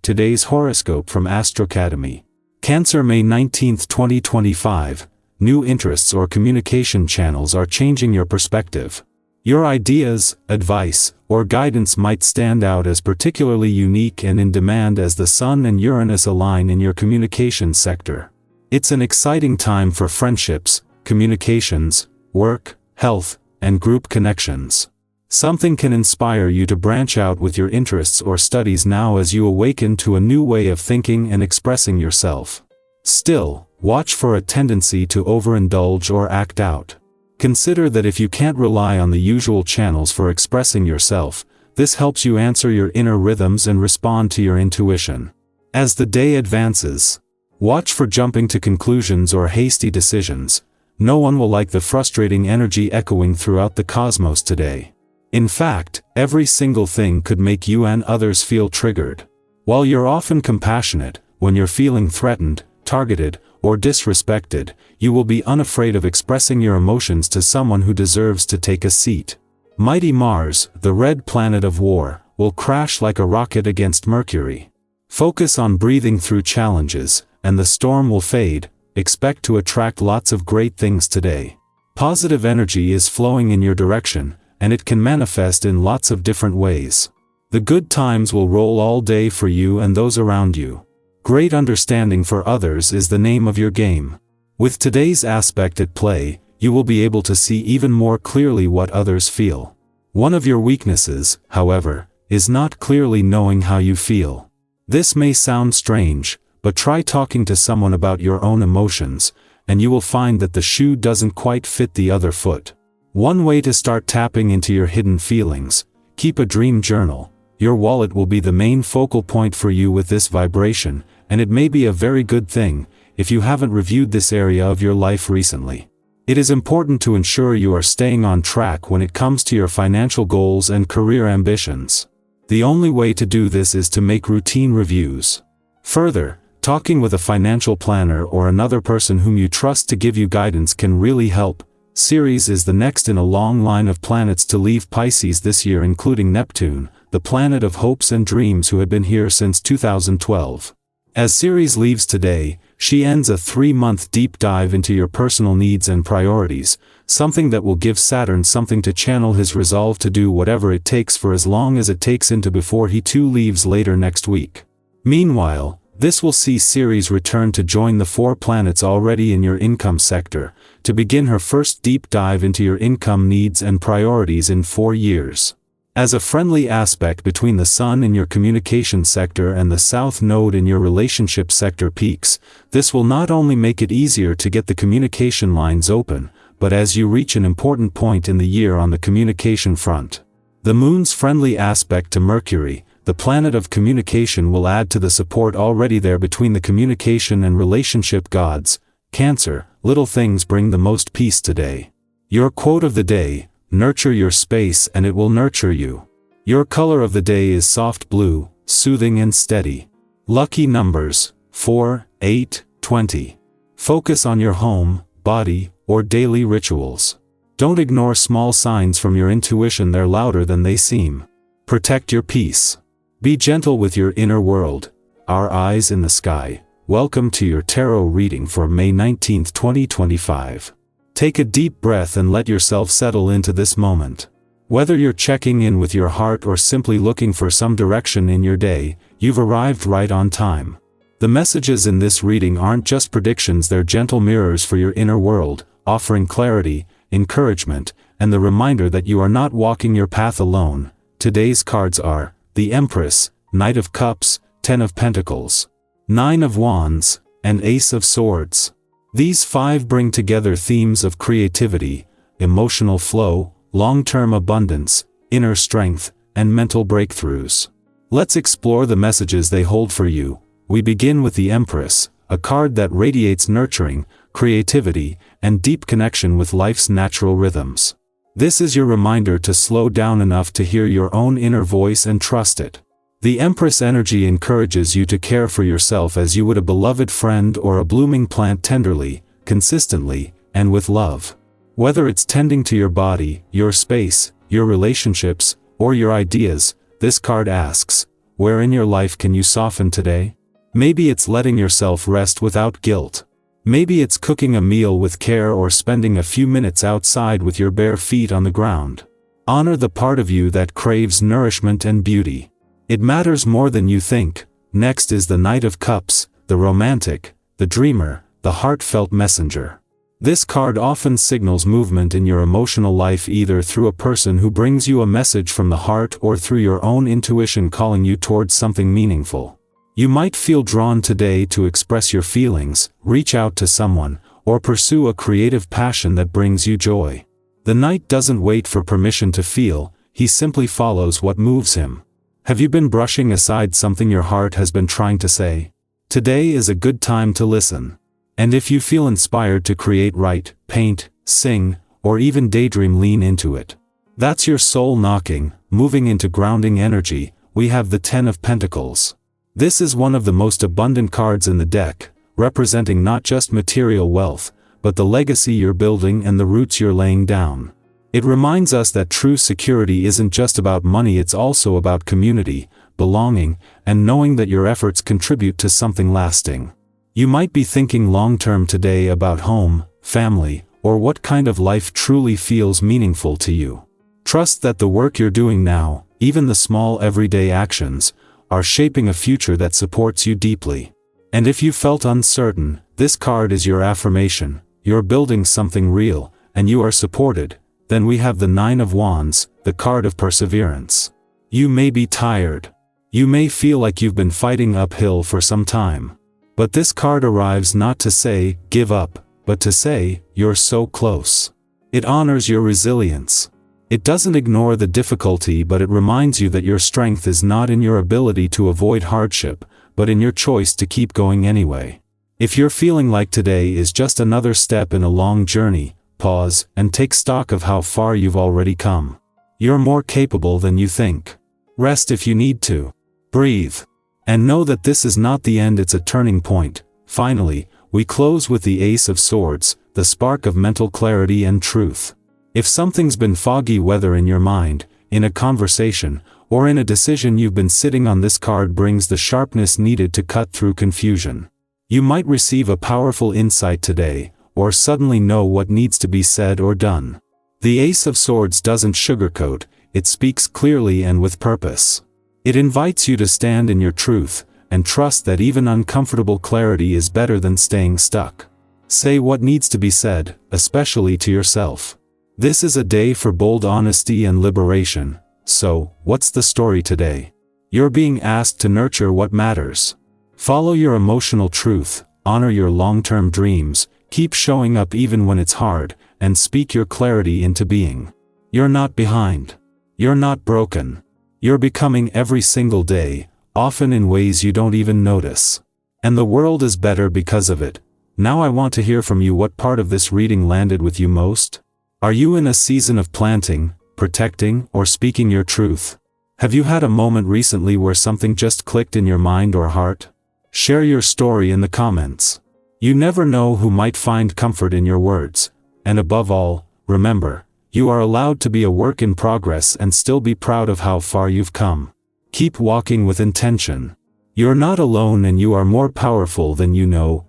today's horoscope from Astrocademy. Cancer, May 19, 2025. New interests or communication channels are changing your perspective. Your ideas, advice, or guidance might stand out as particularly unique and in demand as the Sun and Uranus align in your communication sector. It's an exciting time for friendships, communications, work, health, and group connections. Something can inspire you to branch out with your interests or studies now as you awaken to a new way of thinking and expressing yourself. Still, watch for a tendency to overindulge or act out. Consider that if you can't rely on the usual channels for expressing yourself, this helps you answer your inner rhythms and respond to your intuition. As the day advances, watch for jumping to conclusions or hasty decisions. No one will like the frustrating energy echoing throughout the cosmos today. In fact, every single thing could make you and others feel triggered. While you're often compassionate, when you're feeling threatened, targeted, or disrespected, you will be unafraid of expressing your emotions to someone who deserves to take a seat. Mighty Mars, the red planet of war, will crash like a rocket against Mercury. Focus on breathing through challenges, and the storm will fade. Expect to attract lots of great things today. Positive energy is flowing in your direction, and it can manifest in lots of different ways. The good times will roll all day for you and those around you. Great understanding for others is the name of your game. With today's aspect at play, you will be able to see even more clearly what others feel. One of your weaknesses, however, is not clearly knowing how you feel. This may sound strange, but try talking to someone about your own emotions, and you will find that the shoe doesn't quite fit the other foot. One way to start tapping into your hidden feelings: keep a dream journal. Your wallet will be the main focal point for you with this vibration, and it may be a very good thing if you haven't reviewed this area of your life recently. It is important to ensure you are staying on track when it comes to your financial goals and career ambitions. The only way to do this is to make routine reviews. Further, talking with a financial planner or another person whom you trust to give you guidance can really help. Ceres is the next in a long line of planets to leave Pisces this year, including Neptune, the planet of hopes and dreams, who had been here since 2012. As Ceres leaves today, she ends a 3-month deep dive into your personal needs and priorities, something that will give Saturn something to channel his resolve to do whatever it takes for as long as it takes into before he too leaves later next week. Meanwhile, this will see Ceres return to join the 4 planets already in your income sector, to begin her first deep dive into your income needs and priorities in 4 years. As a friendly aspect between the Sun in your communication sector and the South Node in your relationship sector peaks, this will not only make it easier to get the communication lines open, but as you reach an important point in the year on the communication front. The Moon's friendly aspect to Mercury, the planet of communication, will add to the support already there between the communication and relationship gods. Cancer, little things bring the most peace today. Your quote of the day: nurture your space and it will nurture you. Your color of the day is soft blue, soothing and steady. Lucky numbers: 4, 8, 20. Focus on your home, body, or daily rituals. Don't ignore small signs from your intuition, they're louder than they seem. Protect your peace. Be gentle with your inner world. Our eyes in the sky. Welcome to your tarot reading for May 19, 2025. Take a deep breath and let yourself settle into this moment. Whether you're checking in with your heart or simply looking for some direction in your day, you've arrived right on time. The messages in this reading aren't just predictions, they're gentle mirrors for your inner world, offering clarity, encouragement, and the reminder that you are not walking your path alone. Today's cards are the Empress, Knight of Cups, 10 of Pentacles, 9 of Wands, and Ace of Swords. These 5 bring together themes of creativity, emotional flow, long-term abundance, inner strength, and mental breakthroughs. Let's explore the messages they hold for you. We begin with the Empress, a card that radiates nurturing, creativity, and deep connection with life's natural rhythms. This is your reminder to slow down enough to hear your own inner voice and trust it. The Empress energy encourages you to care for yourself as you would a beloved friend or a blooming plant, tenderly, consistently, and with love. Whether it's tending to your body, your space, your relationships, or your ideas, this card asks, Where in your life can you soften today? Maybe it's letting yourself rest without guilt. Maybe it's cooking a meal with care or spending a few minutes outside with your bare feet on the ground. Honor the part of you that craves nourishment and beauty. It matters more than you think. Next is the Knight of Cups, the romantic, the dreamer, the heartfelt messenger. This card often signals movement in your emotional life, either through a person who brings you a message from the heart or through your own intuition calling you towards something meaningful. You might feel drawn today to express your feelings, reach out to someone, or pursue a creative passion that brings you joy. The Knight doesn't wait for permission to feel, he simply follows what moves him. Have you been brushing aside something your heart has been trying to say? Today is a good time to listen. And if you feel inspired to create, write, paint, sing, or even daydream, lean into it. That's your soul knocking. Moving into grounding energy, we have the Ten of Pentacles. This is one of the most abundant cards in the deck, representing not just material wealth, but the legacy you're building and the roots you're laying down. It reminds us that true security isn't just about money, it's also about community, belonging, and knowing that your efforts contribute to something lasting. You might be thinking long-term today about home, family, or what kind of life truly feels meaningful to you. Trust that the work you're doing now, even the small everyday actions, are shaping a future that supports you deeply. And if you felt uncertain, this card is your affirmation. You're building something real, and you are supported. Then we have the Nine of Wands, the card of perseverance. You may be tired. You may feel like you've been fighting uphill for some time. But this card arrives not to say, give up, but to say, you're so close. It honors your resilience. It doesn't ignore the difficulty, but it reminds you that your strength is not in your ability to avoid hardship, but in your choice to keep going anyway. If you're feeling like today is just another step in a long journey, pause and take stock of how far you've already come. You're more capable than you think. Rest if you need to. Breathe. And know that this is not the end, it's a turning point. Finally, we close with the Ace of Swords, the spark of mental clarity and truth. If something's been foggy, whether in your mind, in a conversation, or in a decision you've been sitting on, this card brings the sharpness needed to cut through confusion. You might receive a powerful insight today, or suddenly know what needs to be said or done. The Ace of Swords doesn't sugarcoat, it speaks clearly and with purpose. It invites you to stand in your truth, and trust that even uncomfortable clarity is better than staying stuck. Say what needs to be said, especially to yourself. This is a day for bold honesty and liberation. So, what's the story today? You're being asked to nurture what matters. Follow your emotional truth, honor your long-term dreams, keep showing up even when it's hard, and speak your clarity into being. You're not behind. You're not broken. You're becoming every single day, often in ways you don't even notice. And the world is better because of it. Now I want to hear from you. What part of this reading landed with you most? Are you in a season of planting, protecting, or speaking your truth? Have you had a moment recently where something just clicked in your mind or heart? Share your story in the comments. You never know who might find comfort in your words. And above all, remember, you are allowed to be a work in progress and still be proud of how far you've come. Keep walking with intention. You're not alone and you are more powerful than you know.